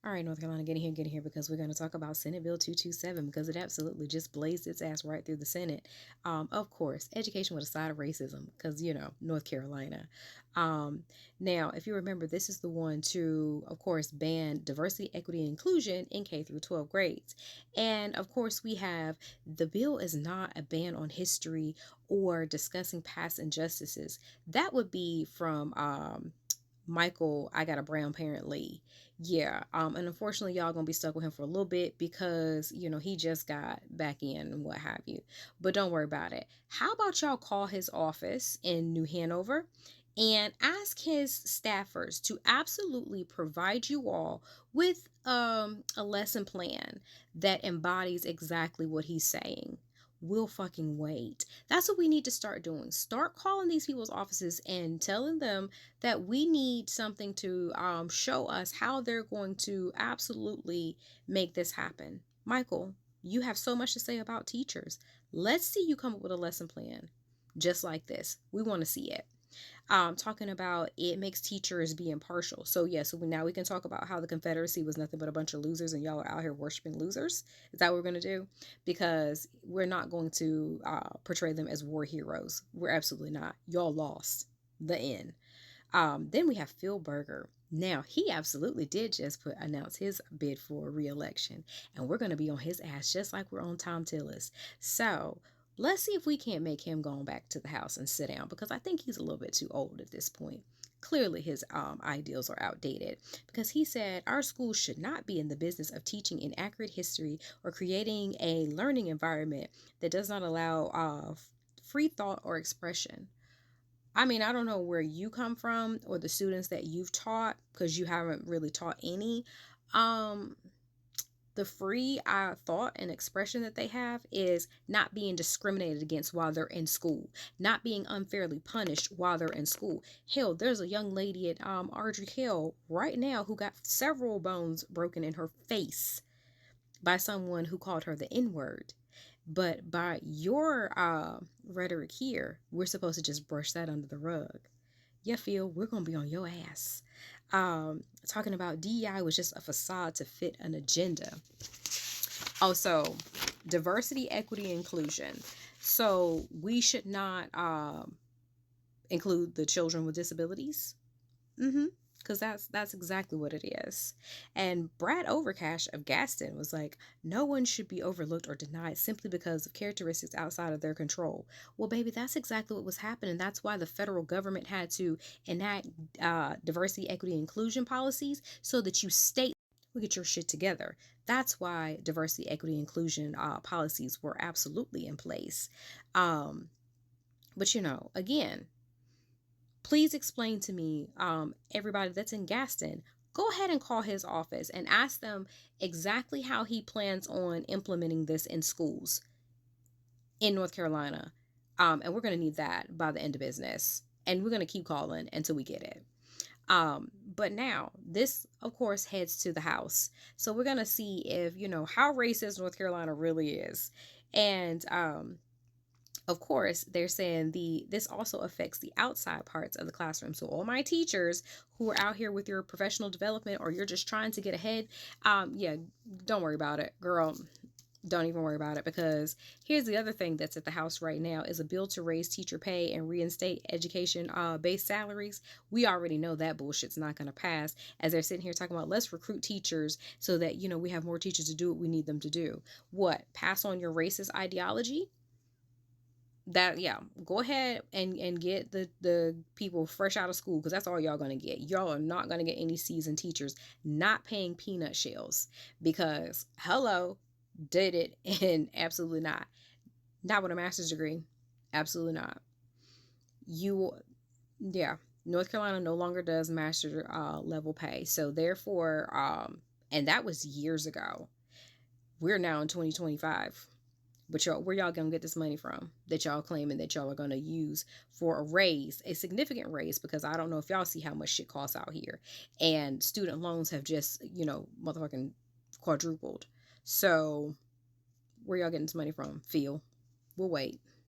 All right, North Carolina, get in here, because we're going to talk about Senate Bill 227 because it absolutely just blazed its ass right through the Senate. Of course, education with a side of racism because, North Carolina. Now, if you remember, this is the one to, of course, ban diversity, equity, and inclusion in K through 12 grades. And of course, we have the bill is not a ban on history or discussing past injustices. That would be from Michael, I Got a Brown Parent Lee. Yeah. And unfortunately, y'all gonna be stuck with him for a little bit because, he just got back in and what have you. But don't worry about it. How about y'all call his office in New Hanover and ask his staffers to absolutely provide you all with a lesson plan that embodies exactly what he's saying. We'll fucking wait. That's what we need to start doing. Start calling these people's offices and telling them that we need something to show us how they're going to absolutely make this happen. Michael, you have so much to say about teachers. Let's see you come up with a lesson plan just like this. We want to see it. Talking about it makes teachers be impartial. So yeah, so now we can talk about how the Confederacy was nothing but a bunch of losers and y'all are out here worshiping losers. Is that what we're going to do? Because we're not going to portray them as war heroes. We're absolutely not. Y'all lost. The end. Then we have Phil Berger. Now, he absolutely did just announce his bid for reelection, and we're going to be on his ass just like we're on Tom Tillis. So let's see if we can't make him go back to the house and sit down, because I think he's a little bit too old at this point. Clearly, his ideals are outdated, because he said our schools should not be in the business of teaching inaccurate history or creating a learning environment that does not allow free thought or expression. I mean, I don't know where you come from or the students that you've taught, because you haven't really taught any. Um, the free thought and expression that they have is not being discriminated against while they're in school, not being unfairly punished while they're in school. Hell, there's a young lady at Ardrey Hill right now who got several bones broken in her face by someone who called her the N-word. But by your rhetoric here, we're supposed to just brush that under the rug. Yeah, Phil, we're going to be on your ass. Talking about DEI was just a facade to fit an agenda. Also, diversity, equity, inclusion. So we should not include the children with disabilities. Because that's exactly what it is. And Brad Overcash of Gaston was like, no one should be overlooked or denied simply because of characteristics outside of their control. Well, baby, that's exactly what was happening. That's why the federal government had to enact diversity, equity, inclusion policies so that you state will get your shit together. That's why diversity, equity, inclusion policies were absolutely in place. But again, please explain to me, everybody that's in Gaston, go ahead and call his office and ask them exactly how he plans on implementing this in schools in North Carolina. And we're going to need that by the end of business. And we're going to keep calling until we get it. But now this, of course, heads to the House. So we're going to see if, how racist North Carolina really is. And, of course, they're saying this also affects the outside parts of the classroom. So all my teachers who are out here with your professional development, or you're just trying to get ahead, yeah, don't worry about it, girl. Don't even worry about it, because here's the other thing that's at the House right now is a bill to raise teacher pay and reinstate education based salaries. We already know that bullshit's not going to pass, as they're sitting here talking about let's recruit teachers so that, we have more teachers to do what we need them to do. What? Pass on your racist ideology? That, yeah, go ahead and get the people fresh out of school, because that's all y'all gonna get. Y'all are not gonna get any seasoned teachers not paying peanut shells, because hello, did it? And absolutely not with a master's degree, absolutely not. You, yeah, North Carolina no longer does master level pay, so therefore and that was years ago. We're now in 2025. But y'all, where y'all gonna get this money from that y'all claiming that y'all are gonna use for a raise, a significant raise? Because I don't know if y'all see how much shit costs out here, and student loans have just, motherfucking quadrupled. So where y'all getting this money from? Phil, we'll wait.